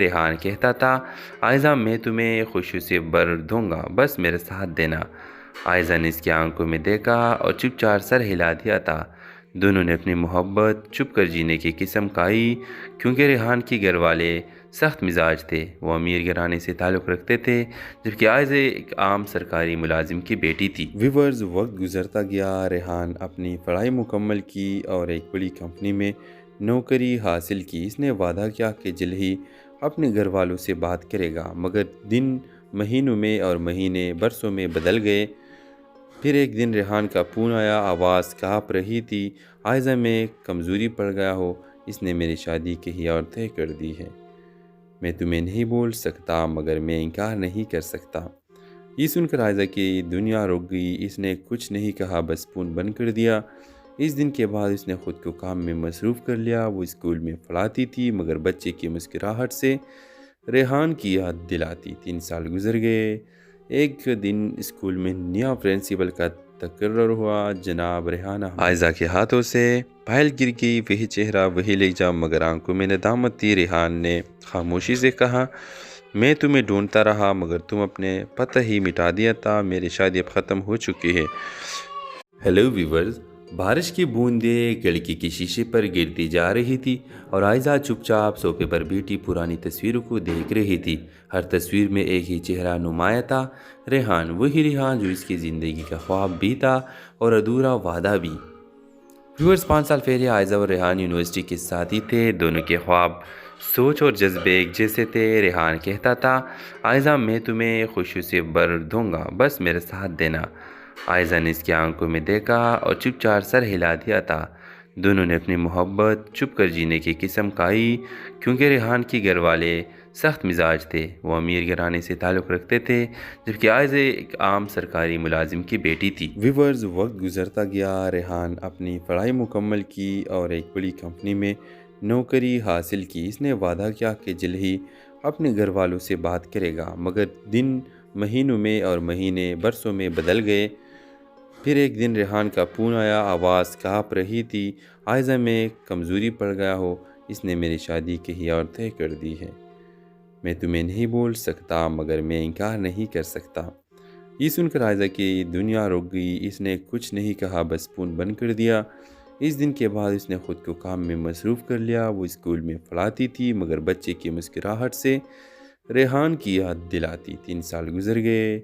ریحان کہتا تھا آئزہ میں تمہیں خوشی سے بھر دوں گا، بس میرے ساتھ دینا۔ آئزہ نے اس کی آنکھوں میں دیکھا اور چپ چاپ سر ہلا دیا تھا۔ دونوں نے اپنی محبت چھپ کر جینے کی قسم کھائی، کیونکہ ریحان کے گھر والے سخت مزاج تھے۔ وہ امیر گھرانے سے تعلق رکھتے تھے، جبکہ آئزہ ایک عام سرکاری ملازم کی بیٹی تھی۔ ویورز، وقت گزرتا گیا۔ ریحان اپنی پڑھائی مکمل کی اور ایک بڑی کمپنی میں نوکری حاصل کی۔ اس نے وعدہ کیا کہ جلد ہی اپنے گھر والوں سے بات کرے گا، مگر دن مہینوں میں اور مہینے برسوں میں بدل گئے۔ پھر ایک دن ریحان کا فون آیا، آواز کانپ رہی تھی۔ آئزہ میں کمزوری پڑ گیا ہو، اس نے میری شادی کہیں اور طے کر دی ہے۔ میں تمہیں نہیں بول سکتا، مگر میں انکار نہیں کر سکتا۔ یہ سن کر آئزہ کی دنیا رک گئی۔ اس نے کچھ نہیں کہا، بس فون بند کر دیا۔ اس دن کے بعد اس نے خود کو کام میں مصروف کر لیا۔ وہ اسکول میں پڑھاتی تھی، مگر بچے کی مسکراہٹ سے ریحان کی یاد دلاتی۔ 3 سال گزر گئے۔ ایک دن اسکول میں نیا پرنسپل کا تقرر ہوا۔ جناب ریحان آئزہ کے ہاتھوں سے پھائل گر گئی۔ وہی چہرہ، وہی لہجہ، مگر آنکھوں میں ندامت تھی۔ ریحان نے خاموشی سے کہا، میں تمہیں ڈھونڈتا رہا، مگر تم اپنے پتہ ہی مٹا دیا تھا۔ میری شادی اب ختم ہو چکی ہے۔ ہیلو ویورز، بارش کی بوندیں کھڑکی کے شیشے پر گرتی جا رہی تھی اور آئزہ چپ چاپ صوفے پر بیٹھی پرانی تصویروں کو دیکھ رہی تھی۔ ہر تصویر میں ایک ہی چہرہ نمایاں تھا، ریحان، وہی ریحان جو اس کی زندگی کا خواب بھی تھا اور ادھورا وعدہ بھی۔ ویورز، 5 سال پہلے آئزہ اور ریحان یونیورسٹی کے ساتھی تھے۔ دونوں کے خواب سوچ اور جذبے ایک جیسے تھے۔ ریحان کہتا تھا آئزہ میں تمہیں خوشی سے بھر دوں گا، بس میرے ساتھ دینا۔ آئزہ نے اس کی آنکھوں میں دیکھا اور چپ چاپ سر ہلا دیا تھا۔ دونوں نے اپنی محبت چھپ کر جینے کی قسم کھائی، کیونکہ ریحان کے گھر والے سخت مزاج تھے۔ وہ امیر گھرانے سے تعلق رکھتے تھے، جبکہ آئزہ ایک عام سرکاری ملازم کی بیٹی تھی۔ ویورز، وقت گزرتا گیا۔ ریحان اپنی پڑھائی مکمل کی اور ایک بڑی کمپنی میں نوکری حاصل کی۔ اس نے وعدہ کیا کہ جلد ہی اپنے گھر والوں سے بات کرے گا، مگر دن مہینوں میں اور مہینے برسوں میں بدل گئے۔ پھر ایک دن ریحان کا فون آیا، آواز کانپ رہی تھی۔ آئزہ میں کمزوری پڑ گیا ہو، اس نے میری شادی کہیں اور طے کر دی ہے۔ میں تمہیں نہیں بول سکتا، مگر میں انکار نہیں کر سکتا۔ یہ سن کر آئزہ کی دنیا رک گئی۔ اس نے کچھ نہیں کہا، بس فون بند کر دیا۔ اس دن کے بعد اس نے خود کو کام میں مصروف کر لیا۔ وہ اسکول میں پڑھاتی تھی، مگر بچے کی مسکراہٹ سے ریحان کی یاد دلاتی۔ 3 سال گزر گئے۔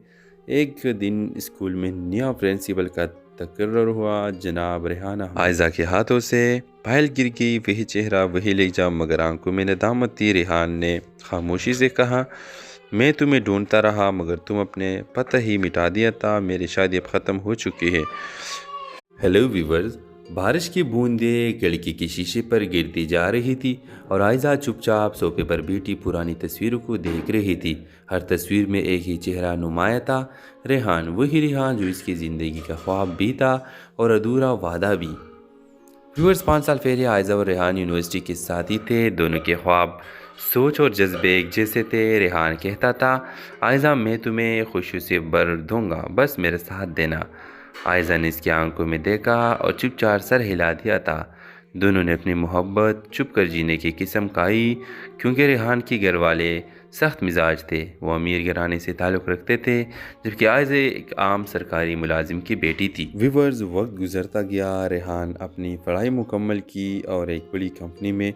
ایک دن اسکول میں نیا پرنسپل کا تقرر ہوا۔ جناب ریحان آئزہ کے ہاتھوں سے پھائل گر گئی۔ وہی چہرہ، وہی لہجہ، مگر آنکھوں میں ندامت تھی۔ ریحان نے خاموشی سے کہا، میں تمہیں ڈھونڈتا رہا، مگر تم اپنے پتہ ہی مٹا دیا تھا۔ میری شادی اب ختم ہو چکی ہے۔ ہیلو ویورز، بارش کی بوندیں کھڑکی کے شیشے پر گرتی جا رہی تھی اور آئزہ چپ چاپ صوفے پر بیٹھی پرانی تصویروں کو دیکھ رہی تھی۔ ہر تصویر میں ایک ہی چہرہ نمایاں تھا، ریحان، وہی ریحان جو اس کی زندگی کا خواب بھی تھا اور ادھورا وعدہ بھی۔ ویورز، 5 سال پہلے آئزہ اور ریحان یونیورسٹی کے ساتھی تھے۔ دونوں کے خواب سوچ اور جذبے ایک جیسے تھے۔ ریحان کہتا تھا آئزہ میں تمہیں خوشی سے بھر دوں گا، بس میرے ساتھ دینا۔ آئزہ نے اس کی آنکھوں میں دیکھا اور چپ چاپ سر ہلا دیا تھا۔ دونوں نے اپنی محبت چھپ کر جینے کی قسم کھائی، کیونکہ ریحان کے گھر والے سخت مزاج تھے۔ وہ امیر گھرانے سے تعلق رکھتے تھے، جبکہ آئزہ ایک عام سرکاری ملازم کی بیٹی تھی۔ ویورز، وقت گزرتا گیا۔ ریحان اپنی پڑھائی مکمل کی اور ایک بڑی کمپنی میں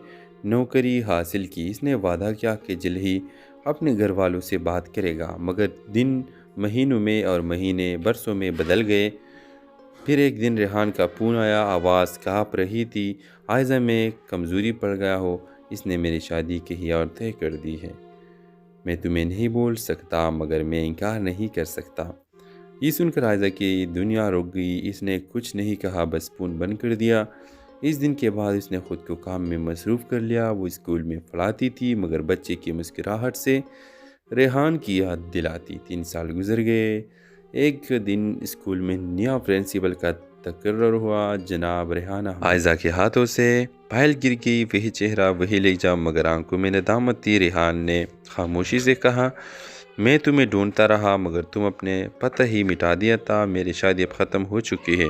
نوکری حاصل کی۔ اس نے وعدہ کیا کہ جلد ہی اپنے گھر والوں سے بات کرے گا، مگر دن مہینوں میں اور مہینے برسوں میں بدل گئے۔ پھر ایک دن ریحان کا فون آیا، آواز کانپ رہی تھی۔ آئزہ میں کمزوری پڑ گیا ہو، اس نے میری شادی کہیں اور طے کر دی ہے۔ میں تمہیں نہیں بول سکتا، مگر میں انکار نہیں کر سکتا۔ یہ سن کر آئزہ کی دنیا رک گئی۔ اس نے کچھ نہیں کہا، بس فون بند کر دیا۔ اس دن کے بعد اس نے خود کو کام میں مصروف کر لیا۔ وہ اسکول میں پڑھاتی تھی، مگر بچے کی مسکراہٹ سے ریحان کی یاد دلاتی۔ 3 سال گزر گئے۔ ایک دن اسکول میں نیا پرنسپل کا تقرر ہوا۔ جناب ریحان آئزہ کے ہاتھوں سے پھائل گر گئی۔ وہی چہرہ، وہی لہجہ، مگر آنکھوں میں ندامت تھی۔ ریحان نے خاموشی سے کہا، میں تمہیں ڈھونڈتا رہا، مگر تم اپنے پتہ ہی مٹا دیا تھا۔ میری شادی اب ختم ہو چکی ہے۔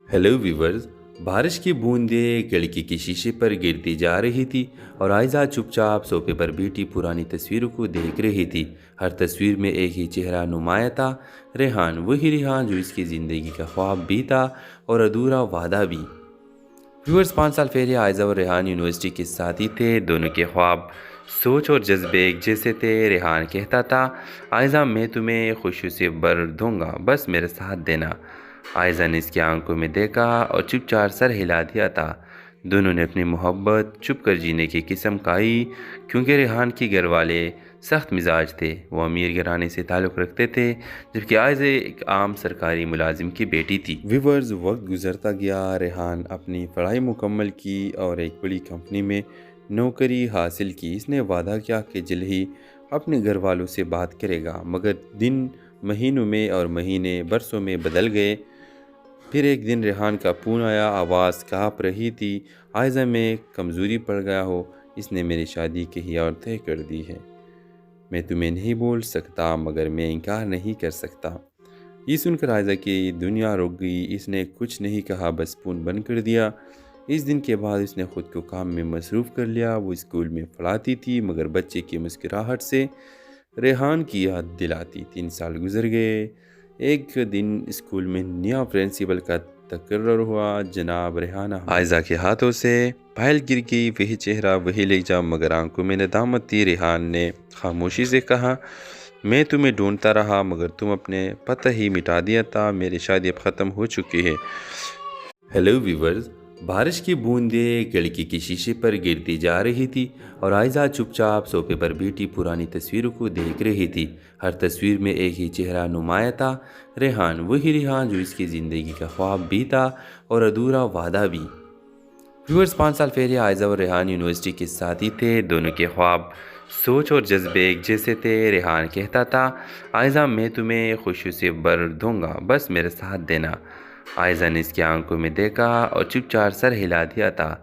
ہیلو ویورز، بارش کی بوندیں کھڑکی کے شیشے پر گرتی جا رہی تھی اور عائزہ چپ چاپ صوفے پر بیٹھی پرانی تصویروں کو دیکھ رہی تھی۔ ہر تصویر میں ایک ہی چہرہ نمایاں تھا، ریحان، وہی ریحان جو اس کی زندگی کا خواب بھی تھا اور ادھورا وعدہ بھی۔ ویورز، 5 سال پہلے عائزہ اور ریحان یونیورسٹی کے ساتھی تھے۔ دونوں کے خواب، سوچ اور جذبے ایک جیسے تھے۔ ریحان کہتا تھا، عائزہ میں تمہیں خوشی سے بھر دوں گا، بس میرا ساتھ دینا۔ عائزہ نے اس کی آنکھوں میں دیکھا اور چپ چاپ سر ہلا دیا تھا۔ دونوں نے اپنی محبت چھپ کر جینے کی قسم کھائی، کیونکہ ریحان کے گھر والے سخت مزاج تھے۔ وہ امیر گھرانے سے تعلق رکھتے تھے، جبکہ عائزہ ایک عام سرکاری ملازم کی بیٹی تھی۔ ویورز، وقت گزرتا گیا۔ ریحان اپنی پڑھائی مکمل کی اور ایک بڑی کمپنی میں نوکری حاصل کی۔ اس نے وعدہ کیا کہ جلد ہی اپنے گھر والوں سے بات کرے گا، مگر دن مہینوں میں اور مہینے برسوں میں بدل گئے۔ پھر ایک دن ریحان کا فون آیا، آواز کانپ رہی تھی۔ عائزہ، میں کمزوری پڑ گیا ہو، اس نے میری شادی کہیں اور طے کر دی ہے۔ میں تمہیں نہیں بول سکتا، مگر میں انکار نہیں کر سکتا۔ یہ سن کر عائزہ کی دنیا رک گئی۔ اس نے کچھ نہیں کہا، بس فون بند کر دیا۔ اس دن کے بعد اس نے خود کو کام میں مصروف کر لیا۔ وہ اسکول میں پڑھاتی تھی، مگر بچے کی مسکراہٹ سے ریحان کی یاد دلاتی۔ 3 سال گزر گئے۔ ایک دن اسکول میں نیا پرنسپل کا تقرر ہوا۔ جناب ریحانہ، عائزہ کے ہاتھوں سے پائل گر گئی۔ وہی چہرہ، وہی لہجہ، مگر آنکھوں میں ندامت تھی۔ ریحان نے خاموشی سے کہا، میں تمہیں ڈھونڈتا رہا، مگر تم اپنے پتہ ہی مٹا دیا تھا۔ میری شادی اب ختم ہو چکی ہے۔ ہیلو ویورز، بارش کی بوندیں کھڑکی کے شیشے پر گرتی جا رہی تھی اور عائزہ چپ چاپ صوفے پر بیٹھی پرانی تصویروں کو دیکھ رہی تھی۔ ہر تصویر میں ایک ہی چہرہ نمایاں تھا، ریحان، وہی ریحان جو اس کی زندگی کا خواب بھی تھا اور ادھورا وعدہ بھی۔ ویورز، 5 سال پہلے عائزہ اور ریحان یونیورسٹی کے ساتھی تھے۔ دونوں کے خواب، سوچ اور جذبے ایک جیسے تھے۔ ریحان کہتا تھا، عائزہ میں تمہیں خوشی سے بھر دوں گا، بس میرا ساتھ دینا۔ عائزہ نے اس کی آنکھوں میں دیکھا اور چپ چاپ سر ہلا دیا تھا۔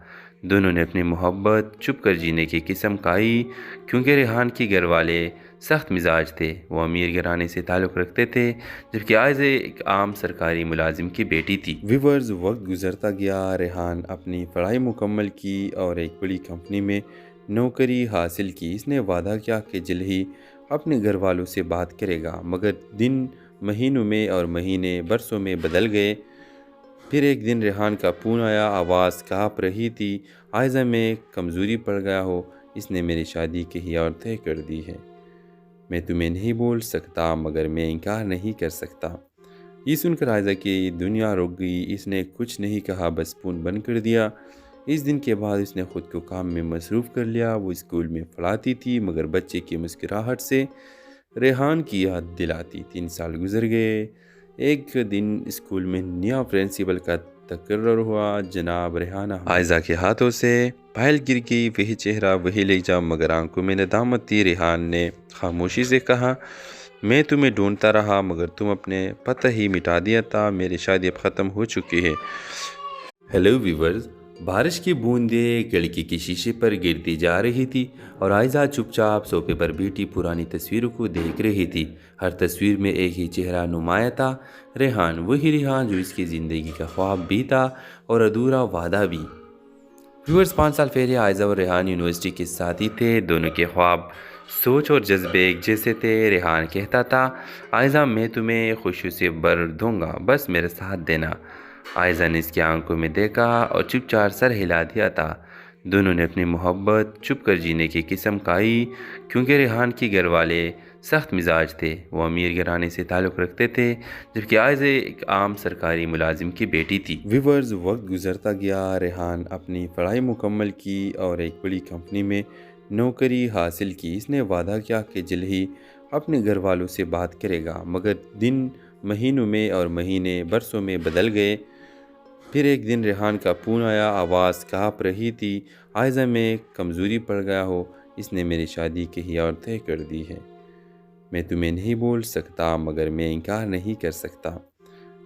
دونوں نے اپنی محبت چھپ کر جینے کی قسم کھائی، کیونکہ ریحان کے گھر والے سخت مزاج تھے۔ وہ امیر گھرانے سے تعلق رکھتے تھے، جبکہ عائزہ ایک عام سرکاری ملازم کی بیٹی تھی۔ ویورز، وقت گزرتا گیا۔ ریحان اپنی پڑھائی مکمل کی اور ایک بڑی کمپنی میں نوکری حاصل کی۔ اس نے وعدہ کیا کہ جلد ہی اپنے گھر والوں سے بات کرے گا، مگر دن مہینوں میں اور مہینے برسوں میں بدل گئے۔ پھر ایک دن ریحان کا فون آیا، آواز کانپ رہی تھی۔ عائزہ، میں کمزوری پڑ گیا ہو، اس نے میری شادی کہیں اور طے کر دی ہے۔ میں تمہیں نہیں بول سکتا، مگر میں انکار نہیں کر سکتا۔ یہ سن کر عائزہ کی دنیا رک گئی۔ اس نے کچھ نہیں کہا، بس فون بند کر دیا۔ اس دن کے بعد اس نے خود کو کام میں مصروف کر لیا۔ وہ اسکول میں پڑھاتی تھی، مگر بچے کی مسکراہٹ سے ریحان کی یاد دلاتی۔ 3 سال گزر گئے۔ ایک دن اسکول میں نیا پرنسپل کا تقرر ہوا۔ جناب ریحانہ، عائزہ کے ہاتھوں سے پائل گر گئی۔ وہی چہرہ، وہی لہجہ، مگر آنکھوں میں ندامت تھی۔ ریحان نے خاموشی سے کہا، میں تمہیں ڈھونڈتا رہا، مگر تم اپنے پتہ ہی مٹا دیا تھا۔ میری شادی اب ختم ہو چکی ہے۔ ہیلو ویورز، بارش کی بوندیں کھڑکی کے شیشے پر گرتی جا رہی تھی اور عائزہ چپ چاپ صوفے پر بیٹھی پرانی تصویروں کو دیکھ رہی تھی۔ ہر تصویر میں ایک ہی چہرہ نمایاں تھا، ریحان، وہی ریحان جو اس کی زندگی کا خواب بھی تھا اور ادھورا وعدہ بھی۔ ویورز، 5 سال پہلے عائزہ اور ریحان یونیورسٹی کے ساتھی تھے۔ دونوں کے خواب، سوچ اور جذبے ایک جیسے تھے۔ ریحان کہتا تھا، عائزہ میں تمہیں خوشی سے بھر دوں گا، بس میرا ساتھ دینا۔ عائزہ نے اس کی آنکھوں میں دیکھا اور چپ چاپ سر ہلا دیا تھا۔ دونوں نے اپنی محبت چھپ کر جینے کی قسم کھائی، کیونکہ ریحان کے گھر والے سخت مزاج تھے۔ وہ امیر گھرانے سے تعلق رکھتے تھے، جبکہ عائزہ ایک عام سرکاری ملازم کی بیٹی تھی۔ ویورز، وقت گزرتا گیا۔ ریحان اپنی پڑھائی مکمل کی اور ایک بڑی کمپنی میں نوکری حاصل کی۔ اس نے وعدہ کیا کہ جلد ہی اپنے گھر والوں سے بات کرے گا، مگر دن مہینوں میں اور مہینے برسوں میں بدل گئے۔ پھر ایک دن ریحان کا فون آیا، آواز کانپ رہی تھی۔ عائزہ، میں کمزوری پڑ گیا ہو، اس نے میری شادی کہیں اور طے کر دی ہے۔ میں تمہیں نہیں بول سکتا، مگر میں انکار نہیں کر سکتا۔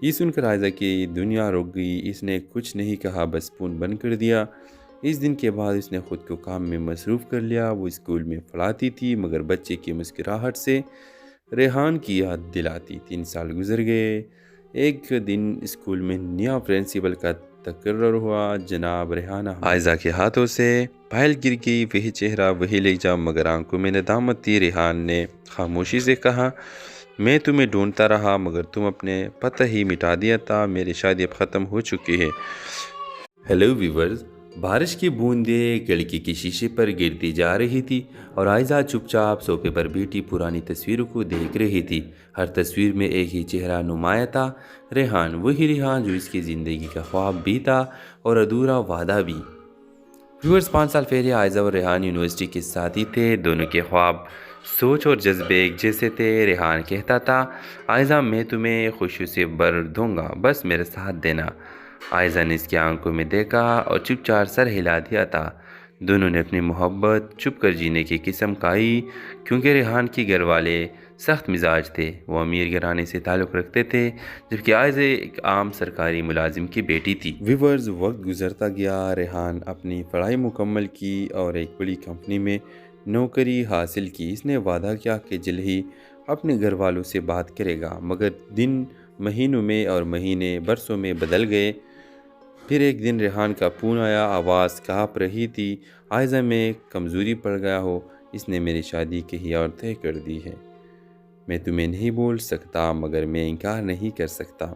یہ سن کر عائزہ کی دنیا رک گئی۔ اس نے کچھ نہیں کہا، بس فون بند کر دیا۔ اس دن کے بعد اس نے خود کو کام میں مصروف کر لیا۔ وہ اسکول میں پڑھاتی تھی، مگر بچے کی مسکراہٹ سے ریحان کی یاد دلاتی۔ 3 سال گزر گئے۔ ایک دن اسکول میں نیا پرنسپل کا تقرر ہوا جناب ریحانہ عائزہ کے ہاتھوں سے پائل گر گئی، وہی چہرہ وہی لہجہ، مگر آنکھوں میں ندامت تھی۔ ریحان نے خاموشی سے کہا، میں تمہیں ڈھونڈتا رہا مگر تم اپنے پتہ ہی مٹا دیا تھا، میری شادی اب ختم ہو چکی ہے۔ ہیلو ویورز، بارش کی بوندیں کھڑکی کے شیشے پر گرتی جا رہی تھی اور عائزہ چپ چاپ صوفے پر بیٹھی پرانی تصویروں کو دیکھ رہی تھی۔ ہر تصویر میں ایک ہی چہرہ نمایاں تھا، ریحان، وہی ریحان جو اس کی زندگی کا خواب بھی تھا اور ادھورا وعدہ بھی۔ ویورز، 5 سال پہلے عائزہ اور ریحان یونیورسٹی کے ساتھی تھے۔ دونوں کے خواب، سوچ اور جذبے ایک جیسے تھے۔ ریحان کہتا تھا، عائزہ میں تمہیں خوشیوں سے بھر دوں گا، بس میرے ساتھ دینا۔ عائزہ نے اس کی آنکھوں میں دیکھا اور چپ چاپ سر ہلا دیا تھا۔ دونوں نے اپنی محبت چھپ کر جینے کی قسم کھائی، کیونکہ ریحان کے گھر والے سخت مزاج تھے۔ وہ امیر گھرانے سے تعلق رکھتے تھے، جبکہ عائزہ ایک عام سرکاری ملازم کی بیٹی تھی۔ ویورز، وقت گزرتا گیا۔ ریحان اپنی پڑھائی مکمل کی اور ایک بڑی کمپنی میں نوکری حاصل کی۔ اس نے وعدہ کیا کہ جلد ہی اپنے گھر والوں سے بات کرے گا، مگر دن مہینوں میں اور مہینے برسوں میں بدل گئے۔ پھر ایک دن ریحان کا فون آیا، آواز کانپ رہی تھی، عائزہ میں کمزوری پڑ گیا ہو، اس نے میری شادی کہیں اور طے کر دی ہے۔ میں تمہیں نہیں بول سکتا مگر میں انکار نہیں کر سکتا۔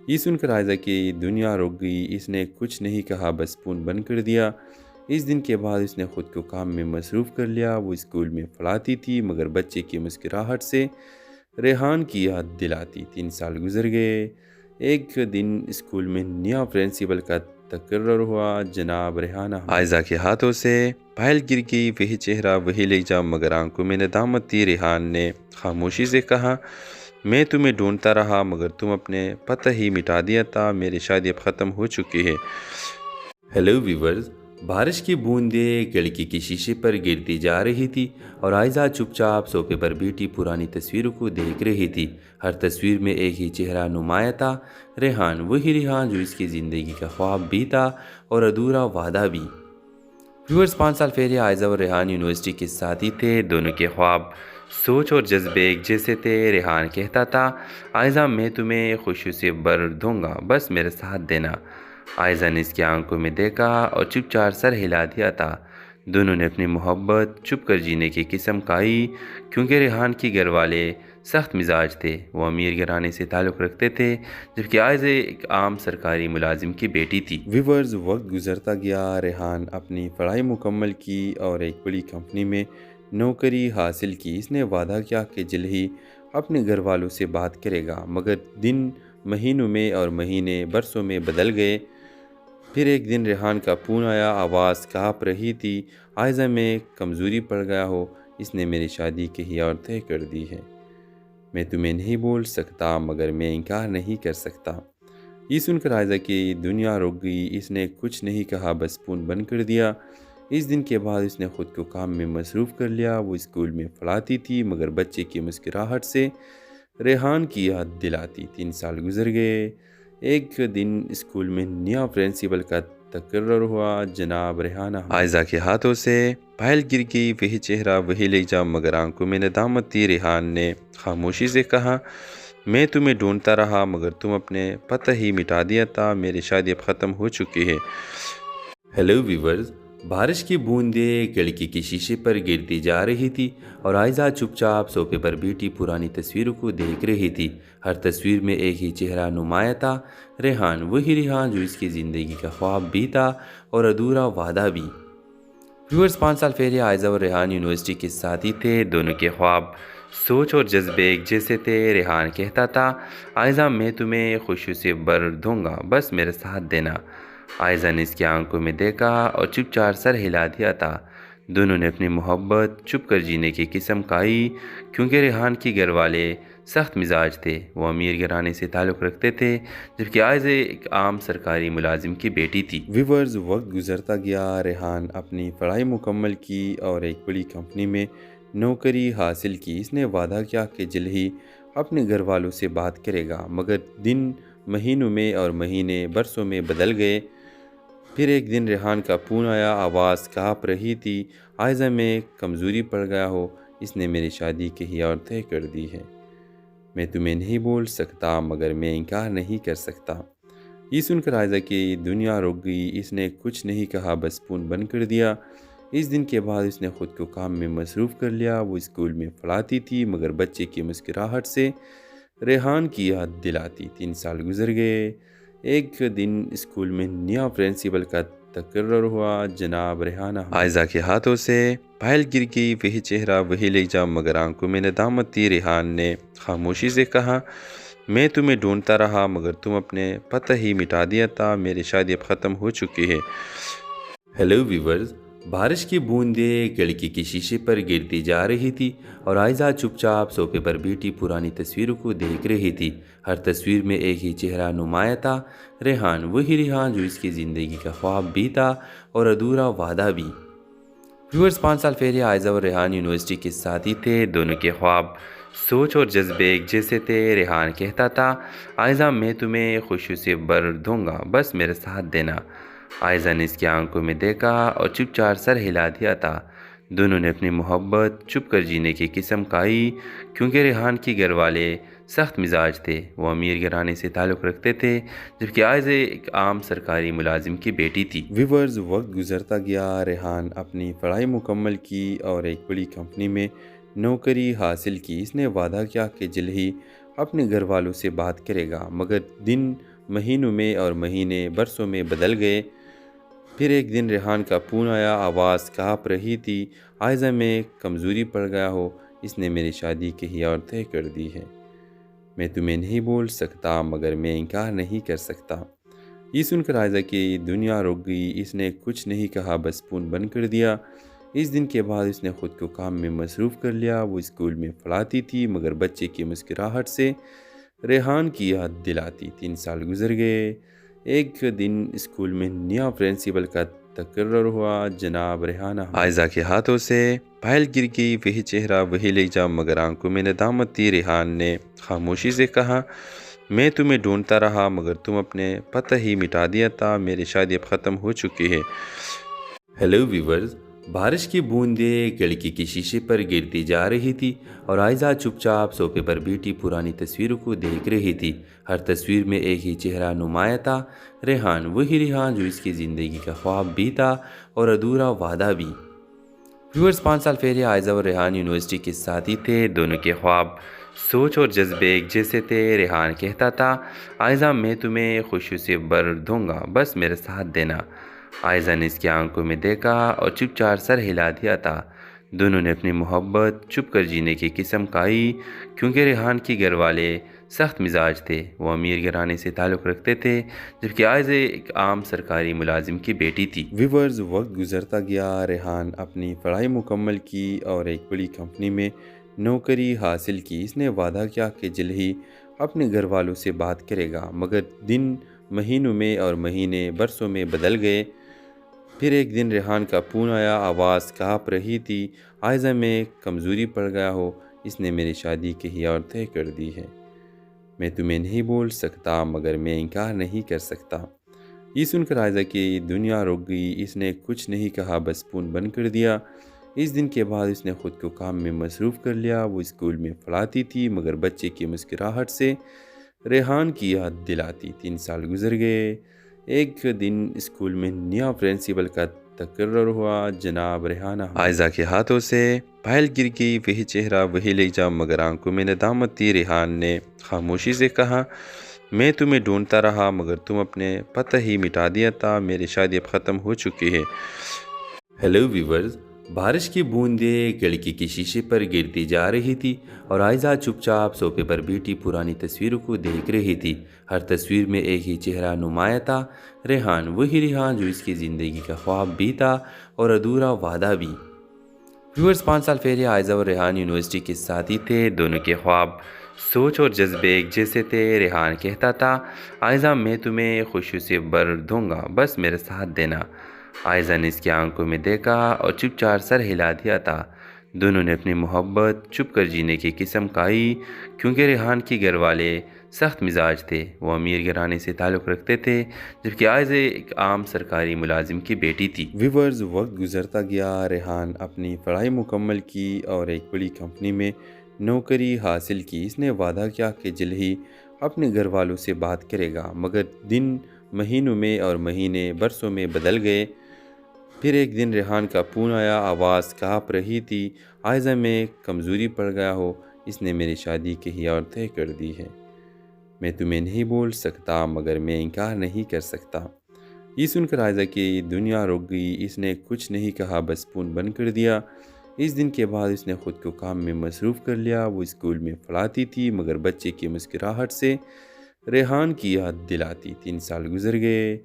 یہ سن کر عائزہ کی دنیا رک گئی۔ اس نے کچھ نہیں کہا، بس فون بند کر دیا۔ اس دن کے بعد اس نے خود کو کام میں مصروف کر لیا۔ وہ اسکول میں پڑھاتی تھی مگر بچے کی مسکراہٹ سے ریحان کی یاد دلاتی۔ 3 سال گزر گئے۔ ایک دن اسکول میں نیا پرنسپل کا تقرر ہوا جناب ریحانہ عائزہ کے ہاتھوں سے پائل گر گئی، وہی چہرہ وہی لہجہ، مگر آنکھوں میں ندامت تھی۔ ریحان نے خاموشی سے کہا، میں تمہیں ڈھونڈتا رہا مگر تم اپنے پتہ ہی مٹا دیا تھا، میری شادی اب ختم ہو چکی ہے۔ ہیلو ویورز، بارش کی بوندیں کھڑکی کے شیشے پر گرتی جا رہی تھی اور عائزہ چپ چاپ صوفے پر بیٹھی پرانی تصویروں کو دیکھ رہی تھی۔ ہر تصویر میں ایک ہی چہرہ نمایاں تھا، ریحان، وہی ریحان جو اس کی زندگی کا خواب بھی تھا اور ادھورا وعدہ بھی۔ ویورز، 5 سال پہلے عائزہ اور ریحان یونیورسٹی کے ساتھی تھے۔ دونوں کے خواب، سوچ اور جذبے ایک جیسے تھے۔ ریحان کہتا تھا، عائزہ میں تمہیں خوشیوں سے بھر دوں گا، بس میرے ساتھ دینا۔ عائزہ نے اس کی آنکھوں میں دیکھا اور چپ چاپ سر ہلا دیا تھا۔ دونوں نے اپنی محبت چھپ کر جینے کی قسم کھائی، کیونکہ ریحان کے گھر والے سخت مزاج تھے۔ وہ امیر گھرانے سے تعلق رکھتے تھے، جبکہ عائزہ ایک عام سرکاری ملازم کی بیٹی تھی۔ ویورز، وقت گزرتا گیا۔ ریحان اپنی پڑھائی مکمل کی اور ایک بڑی کمپنی میں نوکری حاصل کی۔ اس نے وعدہ کیا کہ جلد ہی اپنے گھر والوں سے بات کرے گا، مگر دن مہینوں میں اور مہینے برسوں میں بدل گئے۔ پھر ایک دن ریحان کا فون آیا، آواز کانپ رہی تھی، عائزہ میں کمزوری پڑ گیا ہو، اس نے میری شادی کہیں اور طے کر دی ہے۔ میں تمہیں نہیں بول سکتا مگر میں انکار نہیں کر سکتا۔ یہ سن کر عائزہ کی دنیا رک گئی۔ اس نے کچھ نہیں کہا، بس فون بند کر دیا۔ اس دن کے بعد اس نے خود کو کام میں مصروف کر لیا۔ وہ اسکول میں پڑھاتی تھی مگر بچے کی مسکراہٹ سے ریحان کی یاد دلاتی۔ 3 سال گزر گئے۔ ایک دن اسکول میں نیا پرنسپل کا تقرر ہوا جناب ریحانہ عائزہ کے ہاتھوں سے پائل گر گئی، وہی چہرہ وہی لہجہ، مگر آنکھوں میں ندامت تھی۔ ریحان نے خاموشی سے کہا، میں تمہیں ڈھونڈتا رہا مگر تم اپنے پتہ ہی مٹا دیا تھا، میری شادی اب ختم ہو چکی ہے۔ ہیلو ویورز، بارش کی بوندیں کھڑکی کے شیشے پر گرتی جا رہی تھی اور عائزہ چپ چاپ صوفے پر بیٹھی پرانی تصویروں کو دیکھ رہی تھی۔ ہر تصویر میں ایک ہی چہرہ نمایاں تھا، ریحان، وہی ریحان جو اس کی زندگی کا خواب بھی تھا اور ادھورا وعدہ بھی۔ ویورز، 5 سال پہلے عائزہ اور ریحان یونیورسٹی کے ساتھی تھے۔ دونوں کے خواب، سوچ اور جذبے ایک جیسے تھے۔ ریحان کہتا تھا، عائزہ میں تمہیں خوشیوں سے بھر دوں گا، بس میرے ساتھ دینا۔ عائزہ نے اس کی آنکھوں میں دیکھا اور چپ چاپ سر ہلا دیا تھا۔ دونوں نے اپنی محبت چھپ کر جینے کی قسم کھائی، کیونکہ ریحان کے گھر والے سخت مزاج تھے۔ وہ امیر گھرانے سے تعلق رکھتے تھے، جبکہ عائزہ ایک عام سرکاری ملازم کی بیٹی تھی۔ ویورز، وقت گزرتا گیا۔ ریحان اپنی پڑھائی مکمل کی اور ایک بڑی کمپنی میں نوکری حاصل کی۔ اس نے وعدہ کیا کہ جلد ہی اپنے گھر والوں سے بات کرے گا، مگر دن مہینوں میں اور مہینے برسوں میں بدل گئے۔ پھر ایک دن ریحان کا فون آیا، آواز کانپ رہی تھی، عائزہ میں کمزوری پڑ گیا ہو، اس نے میری شادی کہیں اور طے کر دی ہے۔ میں تمہیں نہیں بول سکتا مگر میں انکار نہیں کر سکتا۔ یہ سن کر عائزہ کی دنیا رک گئی۔ اس نے کچھ نہیں کہا، بس فون بند کر دیا۔ اس دن کے بعد اس نے خود کو کام میں مصروف کر لیا۔ وہ اسکول میں پڑھاتی تھی مگر بچے کی مسکراہٹ سے ریحان کی یاد دلاتی۔ 3 سال گزر گئے۔ ایک دن اسکول میں نیا پرنسپل کا تقرر ہوا۔ جناب ریحان عائزہ کے ہاتھوں سے پائل گر گئی۔ وہی چہرہ، وہی لہجہ، مگر آنکھوں میں ندامت تھی۔ ریحان نے خاموشی سے کہا، میں تمہیں ڈھونڈتا رہا مگر تم اپنے پتہ ہی مٹا دیا تھا۔ میری شادی اب ختم ہو چکی ہے۔ ہیلو ویورز، بارش کی بوندیں کھڑکی کے شیشے پر گرتی جا رہی تھی اور عائزہ چپ چاپ صوفے پر بیٹھی پرانی تصویروں کو دیکھ رہی تھی۔ ہر تصویر میں ایک ہی چہرہ نمایاں تھا، ریحان، وہی ریحان جو اس کی زندگی کا خواب بھی تھا اور ادھورا وعدہ بھی۔ ویورز، 5 سال پہلے عائزہ اور ریحان یونیورسٹی کے ساتھی تھے۔ دونوں کے خواب، سوچ اور جذبے ایک جیسے تھے۔ ریحان کہتا تھا، عائزہ میں تمہیں خوشی سے بھر دوں گا، بس میرا ساتھ دینا۔ عائزہ نے اس کی آنکھوں میں دیکھا اور چپ چاپ سر ہلا دیا تھا۔ دونوں نے اپنی محبت چھپ کر جینے کی قسم کھائی، کیونکہ ریحان کے گھر والے سخت مزاج تھے۔ وہ امیر گھرانے سے تعلق رکھتے تھے، جبکہ عائزہ ایک عام سرکاری ملازم کی بیٹی تھی۔ ویورز، وقت گزرتا گیا۔ ریحان اپنی پڑھائی مکمل کی اور ایک بڑی کمپنی میں نوکری حاصل کی۔ اس نے وعدہ کیا کہ جلد ہی اپنے گھر والوں سے بات کرے گا، مگر دن مہینوں میں اور مہینے برسوں میں بدل گئے۔ پھر ایک دن ریحان کا فون آیا، آواز کانپ رہی تھی، عائزہ میں کمزوری پڑ گیا ہو، اس نے میری شادی کہیں اور طے کر دی ہے۔ میں تمہیں نہیں بول سکتا مگر میں انکار نہیں کر سکتا۔ یہ سن کر عائزہ کی دنیا رک گئی۔ اس نے کچھ نہیں کہا، بس فون بند کر دیا۔ اس دن کے بعد اس نے خود کو کام میں مصروف کر لیا۔ وہ اسکول میں پڑھاتی تھی مگر بچے کی مسکراہٹ سے ریحان کی یاد دلاتی۔ 3 سال گزر گئے۔ ایک دن اسکول میں نیا پرنسپل کا تقرر ہوا۔ جناب ریحان عائزہ کے ہاتھوں سے پائل گر گئی۔ وہی چہرہ، وہی لہجہ، مگر آنکھوں میں ندامت تھی۔ ریحان نے خاموشی سے کہا، میں تمہیں ڈھونڈتا رہا مگر تم اپنے پتہ ہی مٹا دیا تھا۔ میری شادی اب ختم ہو چکی ہے۔ ہیلو ویورز، بارش کی بوندیں کھڑکی کے شیشے پر گرتی جا رہی تھی اور عائزہ چپ چاپ صوفے پر بیٹھی پرانی تصویروں کو دیکھ رہی تھی۔ ہر تصویر میں ایک ہی چہرہ نمایاں تھا، ریحان، وہی ریحان جو اس کی زندگی کا خواب بھی تھا اور ادھورا وعدہ بھی۔ ویورز، 5 سال پہلے عائزہ اور ریحان یونیورسٹی کے ساتھی تھے۔ دونوں کے خواب، سوچ اور جذبے ایک جیسے تھے۔ ریحان کہتا تھا، عائزہ میں تمہیں خوشی سے بھر دوں گا، بس میرا ساتھ دینا۔ عائزہ نے اس کی آنکھوں میں دیکھا اور چپ چاپ سر ہلا دیا تھا۔ دونوں نے اپنی محبت چھپ کر جینے کی قسم کھائی، کیونکہ ریحان کے گھر والے سخت مزاج تھے۔ وہ امیر گھرانے سے تعلق رکھتے تھے، جبکہ عائزہ ایک عام سرکاری ملازم کی بیٹی تھی۔ ویورز، وقت گزرتا گیا۔ ریحان اپنی پڑھائی مکمل کی اور ایک بڑی کمپنی میں نوکری حاصل کی۔ اس نے وعدہ کیا کہ جلد ہی اپنے گھر والوں سے بات کرے گا، مگر دن مہینوں میں اور مہینے برسوں میں بدل گئے۔ پھر ایک دن ریحان کا فون آیا، آواز کانپ رہی تھی، عائزہ میں کمزوری پڑ گیا ہو، اس نے میری شادی کہیں اور طے کر دی ہے۔ میں تمہیں نہیں بول سکتا مگر میں انکار نہیں کر سکتا۔ یہ سن کر عائزہ کی دنیا رک گئی۔ اس نے کچھ نہیں کہا، بس فون بند کر دیا۔ اس دن کے بعد اس نے خود کو کام میں مصروف کر لیا۔ وہ اسکول میں پڑھاتی تھی مگر بچے کی مسکراہٹ سے ریحان کی یاد دلاتی۔ 3 سال گزر گئے۔ ایک دن اسکول میں نیا پرنسپل کا تقرر ہوا۔ جناب ریحان عائزہ کے ہاتھوں سے پائل گر گئی۔ وہی چہرہ، وہی لہجہ، مگر آنکھوں میں ندامت تھی۔ ریحان نے خاموشی سے کہا، میں تمہیں ڈھونڈتا رہا مگر تم اپنے پتہ ہی مٹا دیا تھا۔ میری شادی اب ختم ہو چکی ہے۔ ہیلو ویورز، بارش کی بوندیں کھڑکی کے شیشے پر گرتی جا رہی تھی اور عائزہ چپ چاپ صوفے پر بیٹھی پرانی تصویروں کو دیکھ رہی تھی۔ ہر تصویر میں ایک ہی چہرہ نمایاں تھا، ریحان، وہی ریحان جو اس کی زندگی کا خواب بھی تھا اور ادھورا وعدہ بھی۔ ویورز، 5 سال پہلے عائزہ اور ریحان یونیورسٹی کے ساتھی تھے۔ دونوں کے خواب، سوچ اور جذبے ایک جیسے تھے۔ ریحان کہتا تھا، عائزہ میں تمہیں خوشی سے بھر دوں گا، بس میرا ساتھ دینا۔ عائزہ نے اس کی آنکھوں میں دیکھا اور چپ چاپ سر ہلا دیا تھا۔ دونوں نے اپنی محبت چھپ کر جینے کی قسم کھائی، کیونکہ ریحان کے گھر والے سخت مزاج تھے۔ وہ امیر گھرانے سے تعلق رکھتے تھے، جبکہ عائزہ ایک عام سرکاری ملازم کی بیٹی تھی۔ ویورز، وقت گزرتا گیا۔ ریحان اپنی پڑھائی مکمل کی اور ایک بڑی کمپنی میں نوکری حاصل کی۔ اس نے وعدہ کیا کہ جلد ہی اپنے گھر والوں سے بات کرے گا، مگر دن مہینوں میں اور مہینے برسوں میں بدل گئے۔ پھر ایک دن ریحان کا فون آیا، آواز کانپ رہی تھی، عائزہ میں کمزوری پڑ گیا ہو، اس نے میری شادی کہیں اور طے کر دی ہے۔ میں تمہیں نہیں بول سکتا مگر میں انکار نہیں کر سکتا۔ یہ سن کر عائزہ کی دنیا رک گئی۔ اس نے کچھ نہیں کہا، بس فون بند کر دیا۔ اس دن کے بعد اس نے خود کو کام میں مصروف کر لیا۔ وہ اسکول میں پڑھاتی تھی مگر بچے کی مسکراہٹ سے ریحان کی یاد دلاتی۔ 3 سال گزر گئے۔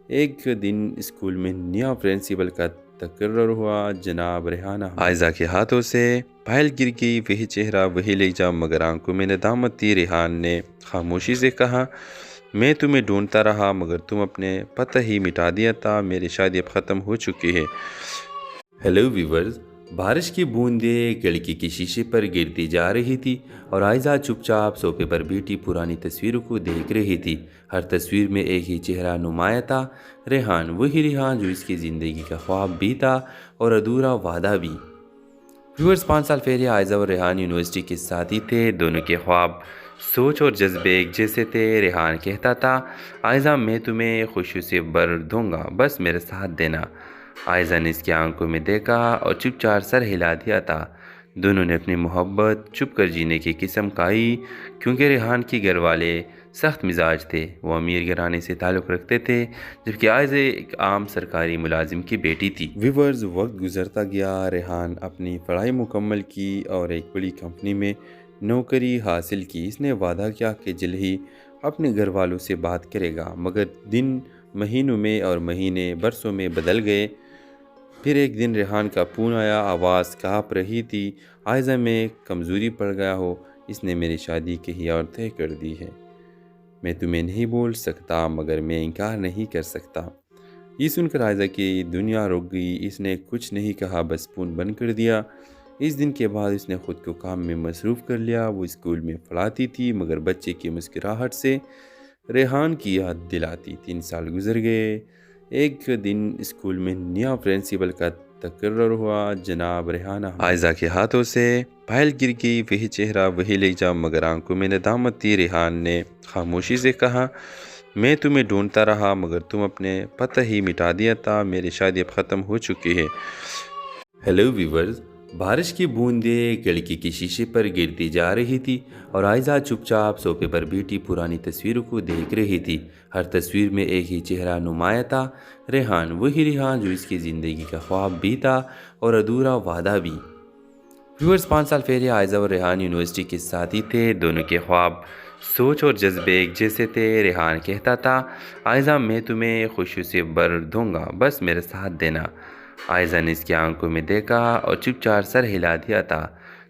ایک دن اسکول میں نیا پرنسپل کا تقرر ہوا۔ جناب ریحانہ عائزہ کے ہاتھوں سے پھائل گر گئی۔ وہی چہرہ، وہی لہجہ، مگر آنکھوں میں ندامت تھی۔ ریحان نے خاموشی سے کہا، میں تمہیں ڈھونڈتا رہا مگر تم اپنے پتہ ہی مٹا دیا تھا۔ میری شادی اب ختم ہو چکی ہے۔ ہیلو ویورز، بارش کی بوندیں کھڑکی کے شیشے پر گرتی جا رہی تھی اور عائزہ چپ چاپ صوفے پر بیٹھی پرانی تصویروں کو دیکھ رہی تھی۔ ہر تصویر میں ایک ہی چہرہ نمایاں تھا، ریحان، وہی ریحان جو اس کی زندگی کا خواب بھی تھا اور ادھورا وعدہ بھی۔ ویورز، 5 سال پہلے عائزہ اور ریحان یونیورسٹی کے ساتھی تھے۔ دونوں کے خواب، سوچ اور جذبے ایک جیسے تھے۔ ریحان کہتا تھا، عائزہ میں تمہیں خوشیوں سے بھر دوں گا، بس میرا ساتھ دینا۔ عائزہ نے اس کی آنکھوں میں دیکھا اور چپ چاپ سر ہلا دیا تھا۔ دونوں نے اپنی محبت چھپ کر جینے کی قسم کھائی، کیونکہ ریحان کے گھر والے سخت مزاج تھے۔ وہ امیر گھرانے سے تعلق رکھتے تھے، جبکہ عائزہ ایک عام سرکاری ملازم کی بیٹی تھی۔ ویورز، وقت گزرتا گیا۔ ریحان اپنی پڑھائی مکمل کی اور ایک بڑی کمپنی میں نوکری حاصل کی۔ اس نے وعدہ کیا کہ جلد ہی اپنے گھر والوں سے بات کرے گا، مگر دن مہینوں میں اور مہینے برسوں میں بدل گئے۔ پھر ایک دن ریحان کا فون آیا، آواز کانپ رہی تھی، عائزہ میں کمزوری پڑ گیا ہو، اس نے میری شادی کہیں اور طے کر دی ہے۔ میں تمہیں نہیں بول سکتا مگر میں انکار نہیں کر سکتا۔ یہ سن کر عائزہ کی دنیا رک گئی۔ اس نے کچھ نہیں کہا، بس فون بند کر دیا۔ اس دن کے بعد اس نے خود کو کام میں مصروف کر لیا۔ وہ اسکول میں پڑھاتی تھی مگر بچے کی مسکراہٹ سے ریحان کی یاد دلاتی۔ 3 سال گزر گئے۔ ایک دن اسکول میں نیا پرنسپل کا تقرر ہوا۔ جناب ریحانہ عائزہ کے ہاتھوں سے پھائل گر گئی۔ وہی چہرہ، وہی لہجہ، مگر آنکھوں میں ندامت تھی۔ ریحان نے خاموشی سے کہا، میں تمہیں ڈھونڈتا رہا مگر تم اپنے پتہ ہی مٹا دیا تھا۔ میری شادی اب ختم ہو چکی ہے۔ ہیلو ویورز، بارش کی بوندیں کھڑکی کے شیشے پر گرتی جا رہی تھی اور عائزہ چپ چاپ صوفے پر بیٹھی پرانی تصویروں کو دیکھ رہی تھی۔ ہر تصویر میں ایک ہی چہرہ نمایاں تھا، ریحان، وہی ریحان جو اس کی زندگی کا خواب بھی تھا اور ادھورا وعدہ بھی۔ ویورز، 5 سال پہلے عائزہ اور ریحان یونیورسٹی کے ساتھی تھے۔ دونوں کے خواب، سوچ اور جذبے ایک جیسے تھے۔ ریحان کہتا تھا، عائزہ میں تمہیں خوشیوں سے بھر دوں گا، بس میرا ساتھ دینا۔ عائزہ نے اس کی آنکھوں میں دیکھا اور چپ چاپ سر ہلا دیا تھا۔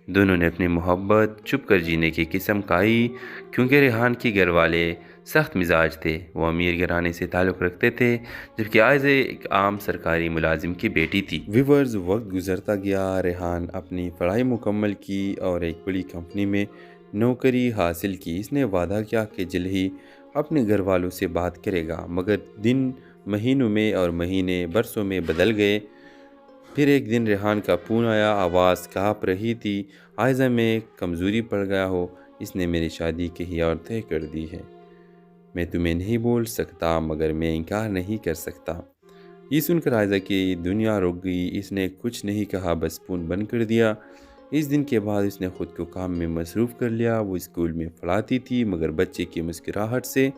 دونوں نے اپنی محبت چھپ کر جینے کی قسم کھائی، کیونکہ ریحان کے گھر والے سخت مزاج تھے۔ وہ امیر گھرانے سے تعلق رکھتے تھے، جبکہ عائزہ ایک عام سرکاری ملازم کی بیٹی تھی۔ ویورز، وقت گزرتا گیا۔ ریحان اپنی پڑھائی مکمل کی اور ایک بڑی کمپنی میں نوکری حاصل کی۔ اس نے وعدہ کیا کہ جلد ہی اپنے گھر والوں سے بات کرے گا، مگر دن مہینوں میں اور مہینے برسوں میں بدل گئے۔ پھر ایک دن ریحان کا فون آیا، آواز کانپ رہی تھی، عائزہ میں کمزوری پڑ گیا ہو، اس نے میری شادی کہیں اور طے کر دی ہے۔ میں تمہیں نہیں بول سکتا مگر میں انکار نہیں کر سکتا۔ یہ سن کر عائزہ کی دنیا رک گئی۔ اس نے کچھ نہیں کہا، بس فون بند کر دیا۔ اس دن کے بعد اس نے خود کو کام میں مصروف کر لیا۔ وہ اسکول میں پڑھاتی تھی مگر بچے کی مسکراہٹ سے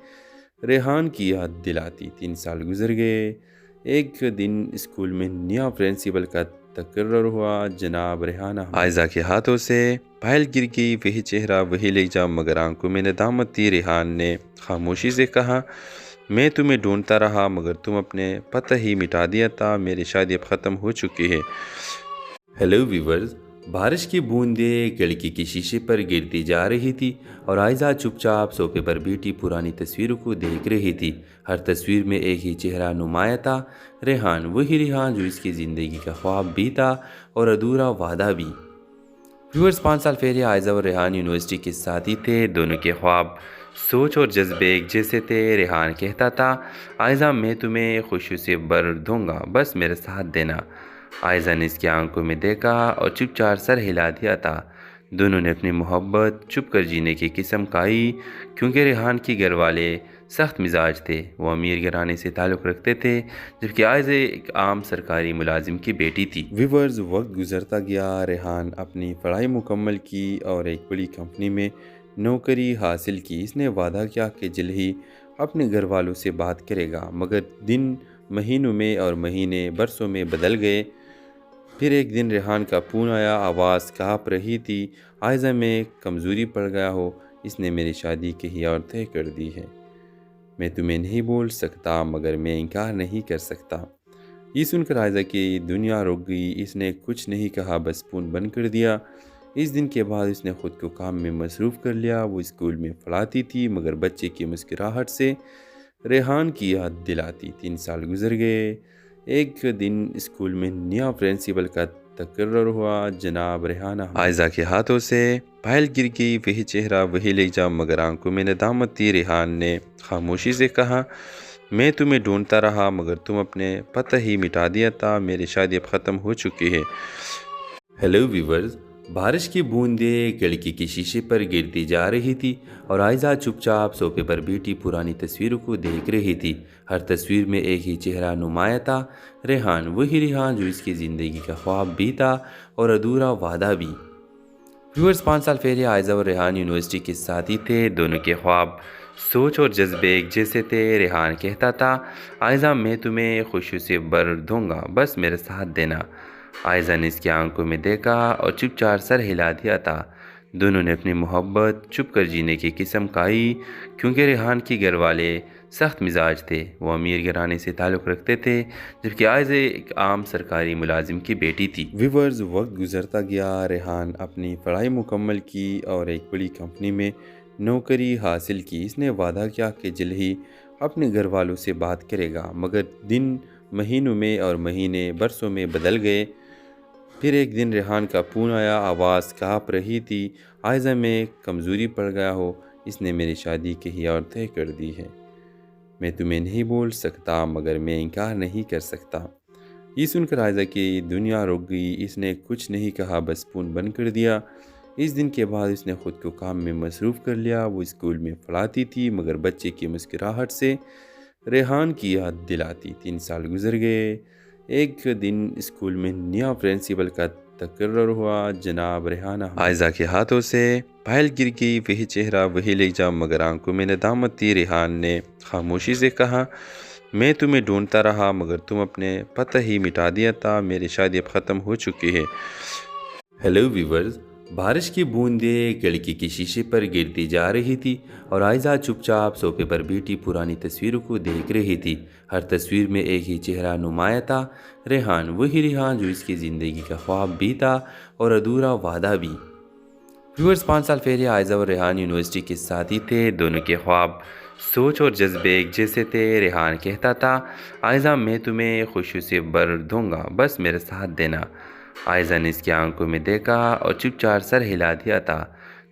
ریحان کی یاد دلاتی۔ 3 سال گزر گئے۔ ایک دن اسکول میں نیا پرنسپل کا تقرر ہوا۔ جناب ریحانہ عائزہ کے ہاتھوں سے پھائل گر گئی۔ وہی چہرہ، وہی لہجہ، مگر آنکھوں میں ندامت تھی۔ ریحان نے خاموشی سے کہا، میں تمہیں ڈھونڈتا رہا مگر تم اپنے پتہ ہی مٹا دیا تھا۔ میری شادی اب ختم ہو چکی ہے۔ ہیلو ویورز، بارش کی بوندیں کھڑکی کے شیشے پر گرتی جا رہی تھی اور عائزہ چپ چاپ صوفے پر بیٹھی پرانی تصویروں کو دیکھ رہی تھی۔ ہر تصویر میں ایک ہی چہرہ نمایاں تھا، ریحان، وہی ریحان جو اس کی زندگی کا خواب بھی تھا اور ادھورا وعدہ بھی۔ ویورز، 5 سال پہلے عائزہ اور ریحان یونیورسٹی کے ساتھی تھے۔ دونوں کے خواب، سوچ اور جذبے ایک جیسے تھے۔ ریحان کہتا تھا، عائزہ میں تمہیں خوشیوں سے بھر دوں گا، بس میرا ساتھ دینا۔ عائزہ نے اس کی آنکھوں میں دیکھا اور چپ چاپ سر ہلا دیا تھا۔ دونوں نے اپنی محبت چھپ کر جینے کی قسم کھائی، کیونکہ ریحان کے گھر والے سخت مزاج تھے۔ وہ امیر گھرانے سے تعلق رکھتے تھے جبکہ عائزہ ایک عام سرکاری ملازم کی بیٹی تھی۔ ویورز، وقت گزرتا گیا، ریحان اپنی پڑھائی مکمل کی اور ایک بڑی کمپنی میں نوکری حاصل کی۔ اس نے وعدہ کیا کہ جلد ہی اپنے گھر والوں سے بات کرے گا، مگر دن مہینوں میں اور مہینے برسوں میں بدل گئے۔ پھر ایک دن ریحان کا فون آیا، آواز کانپ رہی تھی، عائزہ میں کمزوری پڑ گیا ہو، اس نے میری شادی کہیں اور طے کر دی ہے۔ میں تمہیں نہیں بول سکتا مگر میں انکار نہیں کر سکتا۔ یہ سن کر عائزہ کی دنیا رک گئی۔ اس نے کچھ نہیں کہا، بس فون بند کر دیا۔ اس دن کے بعد اس نے خود کو کام میں مصروف کر لیا۔ وہ اسکول میں پڑھاتی تھی مگر بچے کی مسکراہٹ سے ریحان کی یاد دلاتی۔ 3 سال گزر گئے۔ ایک دن اسکول میں نیا پرنسپل کا تقرر ہوا۔ جناب ریحانہ عائزہ کے ہاتھوں سے پائل گر گئی۔ وہی چہرہ، وہی لہجہ، مگر آنکھوں میں ندامت تھی۔ ریحان نے خاموشی سے کہا، میں تمہیں ڈھونڈتا رہا مگر تم اپنے پتہ ہی مٹا دیا تھا۔ میری شادی اب ختم ہو چکی ہے۔ ہیلو ویورز، بارش کی بوندیں کھڑکی کے شیشے پر گرتی جا رہی تھی اور عائزہ چپ چاپ صوفے پر بیٹھی پرانی تصویروں کو دیکھ رہی تھی۔ ہر تصویر میں ایک ہی چہرہ نمایاں تھا، ریحان، وہی ریحان جو اس کی زندگی کا خواب بھی تھا اور ادھورا وعدہ بھی۔ ویورز، 5 سال پہلے عائزہ اور ریحان یونیورسٹی کے ساتھی تھے۔ دونوں کے خواب، سوچ اور جذبے ایک جیسے تھے۔ ریحان کہتا تھا، عائزہ میں تمہیں خوشی سے بھر دوں گا، بس میرا ساتھ دینا۔ عائزہ نے اس کی آنکھوں میں دیکھا اور چپ چاپ سر ہلا دیا تھا۔ دونوں نے اپنی محبت چھپ کر جینے کی قسم کھائی کیونکہ ریحان کے گھر والے سخت مزاج تھے۔ وہ امیر گھرانے سے تعلق رکھتے تھے جبکہ عائزہ ایک عام سرکاری ملازم کی بیٹی تھی۔ ویورز، وقت گزرتا گیا، ریحان اپنی پڑھائی مکمل کی اور ایک بڑی کمپنی میں نوکری حاصل کی۔ اس نے وعدہ کیا کہ جلد ہی اپنے گھر والوں سے بات کرے گا، مگر دن مہینوں میں اور مہینے برسوں میں بدل گئے۔ پھر ایک دن ریحان کا فون آیا، آواز کانپ رہی تھی، عائزہ میں کمزوری پڑ گیا ہو، اس نے میری شادی کہیں اور طے کر دی ہے۔ میں تمہیں نہیں بول سکتا مگر میں انکار نہیں کر سکتا۔ یہ سن کر عائزہ کی دنیا رک گئی۔ اس نے کچھ نہیں کہا، بس فون بند کر دیا۔ اس دن کے بعد اس نے خود کو کام میں مصروف کر لیا۔ وہ اسکول میں پڑھاتی تھی مگر بچے کی مسکراہٹ سے ریحان کی یاد دلاتی۔ 3 سال گزر گئے۔ ایک دن اسکول میں نیا پرنسپل کا تقرر ہوا۔ جناب ریحانہ عائزہ کے ہاتھوں سے پائل گر گئی۔ وہی چہرہ، وہی لہجہ، مگر آنکھوں میں ندامت تھی۔ ریحان نے خاموشی سے کہا، میں تمہیں ڈھونڈتا رہا مگر تم اپنے پتہ ہی مٹا دیا تھا۔ میری شادی اب ختم ہو چکی ہے۔ ہیلو ویورز، بارش کی بوندیں کھڑکی کے شیشے پر گرتی جا رہی تھی اور عائزہ چپ چاپ صوفے پر بیٹھی پرانی تصویروں کو دیکھ رہی تھی۔ ہر تصویر میں ایک ہی چہرہ نمایاں تھا، ریحان، وہی ریحان جو اس کی زندگی کا خواب بھی تھا اور ادھورا وعدہ بھی۔ ویورز، 5 سال پہلے عائزہ اور ریحان یونیورسٹی کے ساتھی تھے۔ دونوں کے خواب، سوچ اور جذبے ایک جیسے تھے۔ ریحان کہتا تھا، عائزہ میں تمہیں خوشی سے بھر دوں گا، بس میرا ساتھ دینا۔ عائزہ نے اس کی آنکھوں میں دیکھا اور چپ چاپ سر ہلا دیا تھا۔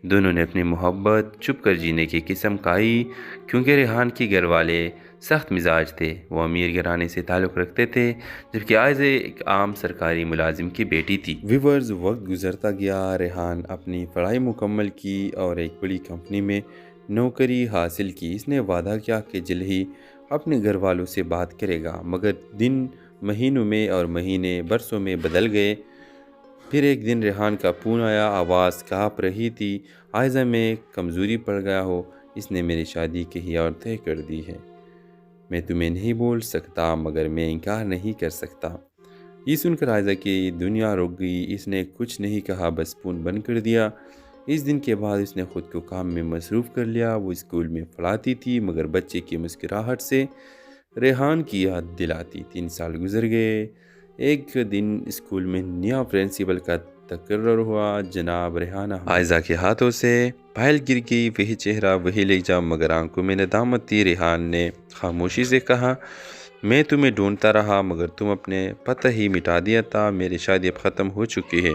دونوں نے اپنی محبت چھپ کر جینے کی قسم کھائی کیونکہ ریحان کے گھر والے سخت مزاج تھے۔ وہ امیر گھرانے سے تعلق رکھتے تھے جبکہ عائزہ ایک عام سرکاری ملازم کی بیٹی تھی۔ ویورز، وقت گزرتا گیا، ریحان اپنی پڑھائی مکمل کی اور ایک بڑی کمپنی میں نوکری حاصل کی۔ اس نے وعدہ کیا کہ جلد ہی اپنے گھر والوں سے بات کرے گا، مگر دن مہینوں میں اور مہینے برسوں میں بدل گئے۔ پھر ایک دن ریحان کا فون آیا، آواز کانپ رہی تھی، عائزہ میں کمزوری پڑ گیا ہو، اس نے میری شادی کہیں اور طے کر دی ہے۔ میں تمہیں نہیں بول سکتا مگر میں انکار نہیں کر سکتا۔ یہ سن کر عائزہ کی دنیا رک گئی۔ اس نے کچھ نہیں کہا، بس فون بند کر دیا۔ اس دن کے بعد اس نے خود کو کام میں مصروف کر لیا۔ وہ اسکول میں پڑھاتی تھی مگر بچے کی مسکراہٹ سے ریحان کی یاد دلاتی۔ 3 سال گزر گئے۔ ایک دن اسکول میں نیا پرنسپل کا تقرر ہوا۔ جناب ریحانہ عائزہ کے ہاتھوں سے پائل گر گئی۔ وہی چہرہ، وہی لہجہ، مگر آنکھوں میں ندامت تھی۔ ریحان نے خاموشی سے کہا، میں تمہیں ڈھونڈتا رہا مگر تم اپنے پتہ ہی مٹا دیا تھا۔ میری شادی اب ختم ہو چکی ہے۔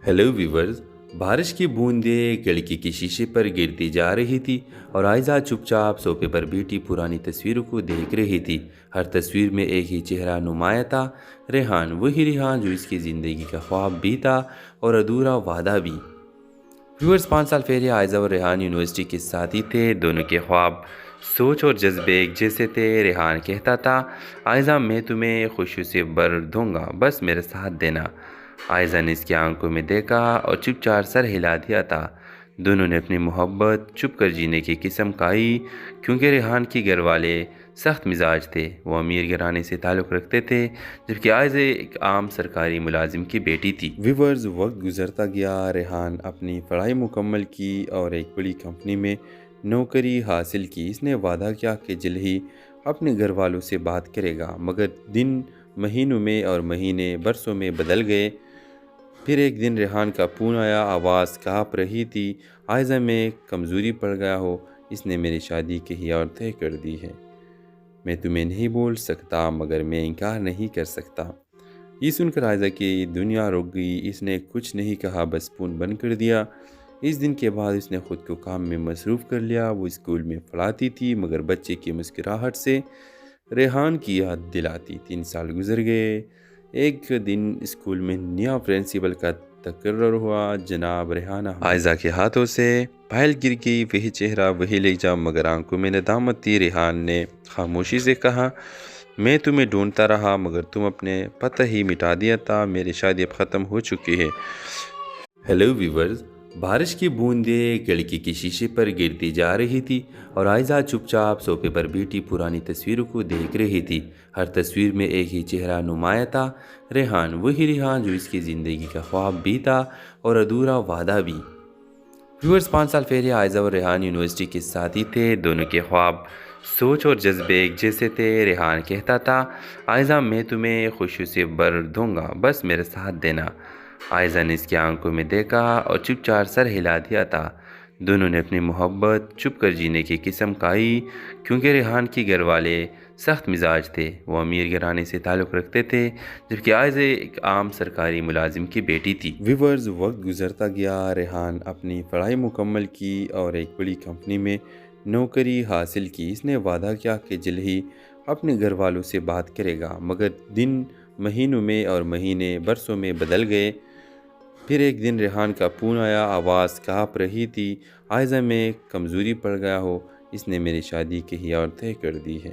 ہیلو ویورز، بارش کی بوندیں کھڑکی کے شیشے پر گرتی جا رہی تھی اور عائزہ چپ چاپ صوفے پر بیٹھی پرانی تصویروں کو دیکھ رہی تھی۔ ہر تصویر میں ایک ہی چہرہ نمایاں تھا، ریحان، وہی ریحان جو اس کی زندگی کا خواب بھی تھا اور ادھورا وعدہ بھی۔ ویورز، 5 سال پہلے عائزہ اور ریحان یونیورسٹی کے ساتھی تھے۔ دونوں کے خواب، سوچ اور جذبے ایک جیسے تھے۔ ریحان کہتا تھا آئزہ میں تمہیں خوشی سے بھر دوں گا، بس میرا ساتھ دینا۔ آئزہ نے اس کی آنکھوں میں دیکھا اور چپ چاپ سر ہلا دیا تھا۔ دونوں نے اپنی محبت چھپ کر جینے کی قسم کھائی، کیونکہ ریحان کے گھر والے سخت مزاج تھے۔ وہ امیر گھرانے سے تعلق رکھتے تھے، جبکہ آئزہ ایک عام سرکاری ملازم کی بیٹی تھی۔ ویورز، وقت گزرتا گیا۔ ریحان اپنی پڑھائی مکمل کی اور ایک بڑی کمپنی میں نوکری حاصل کی۔ اس نے وعدہ کیا کہ جلد ہی اپنے گھر والوں سے بات کرے گا، مگر دن مہینوں میں اور مہینے برسوں میں بدل گئے۔ پھر ایک دن ریحان کا فون آیا، آواز کانپ رہی تھی۔ آئزہ میں کمزوری پڑ گیا ہو، اس نے میری شادی کہیں اور طے کر دی ہے۔ میں تمہیں نہیں بول سکتا، مگر میں انکار نہیں کر سکتا۔ یہ سن کر آئزہ کی دنیا رک گئی۔ اس نے کچھ نہیں کہا، بس فون بند کر دیا۔ اس دن کے بعد اس نے خود کو کام میں مصروف کر لیا۔ وہ اسکول میں پڑھاتی تھی، مگر بچے کی مسکراہٹ سے ریحان کی یاد دلاتی۔ 3 سال گزر گئے۔ ایک دن اسکول میں نیا پرنسپل کا تقرر ہوا۔ جناب ریحان آئزہ کے ہاتھوں سے فائل گر گئی۔ وہی چہرہ، وہی لہجہ، مگر آنکھوں میں ندامت تھی۔ ریحان نے خاموشی سے کہا، میں تمہیں ڈھونڈتا رہا، مگر تم اپنے پتہ ہی مٹا دیا تھا۔ میری شادی اب ختم ہو چکی ہے۔ ہیلو ویورز، بارش کی بوندیں کھڑکی کے شیشے پر گرتی جا رہی تھی اور آئزہ چپ چاپ صوفے پر بیٹھی پرانی تصویروں کو دیکھ رہی تھی۔ ہر تصویر میں ایک ہی چہرہ نمایاں تھا، ریحان، وہی ریحان جو اس کی زندگی کا خواب بھی تھا اور ادھورا وعدہ بھی۔ ویورز، 5 سال پہلے آئزہ اور ریحان یونیورسٹی کے ساتھی تھے۔ دونوں کے خواب، سوچ اور جذبے ایک جیسے تھے۔ ریحان کہتا تھا آئزہ میں تمہیں خوشی سے بھر دوں گا، بس میرا ساتھ دینا۔ آئزہ نے اس کی آنکھوں میں دیکھا اور چپ چاپ سر ہلا دیا تھا۔ دونوں نے اپنی محبت چھپ کر جینے کی قسم کھائی، کیونکہ ریحان کے گھر والے سخت مزاج تھے۔ وہ امیر گھرانے سے تعلق رکھتے تھے، جبکہ آئزہ ایک عام سرکاری ملازم کی بیٹی تھی۔ ویورز، وقت گزرتا گیا۔ ریحان اپنی پڑھائی مکمل کی اور ایک بڑی کمپنی میں نوکری حاصل کی۔ اس نے وعدہ کیا کہ جلد ہی اپنے گھر والوں سے بات کرے گا، مگر دن مہینوں میں اور مہینے برسوں میں بدل گئے۔ پھر ایک دن ریحان کا فون آیا، آواز کانپ رہی تھی۔ آئزہ میں کمزوری پڑ گیا ہو، اس نے میری شادی کہیں اور طے کر دی ہے۔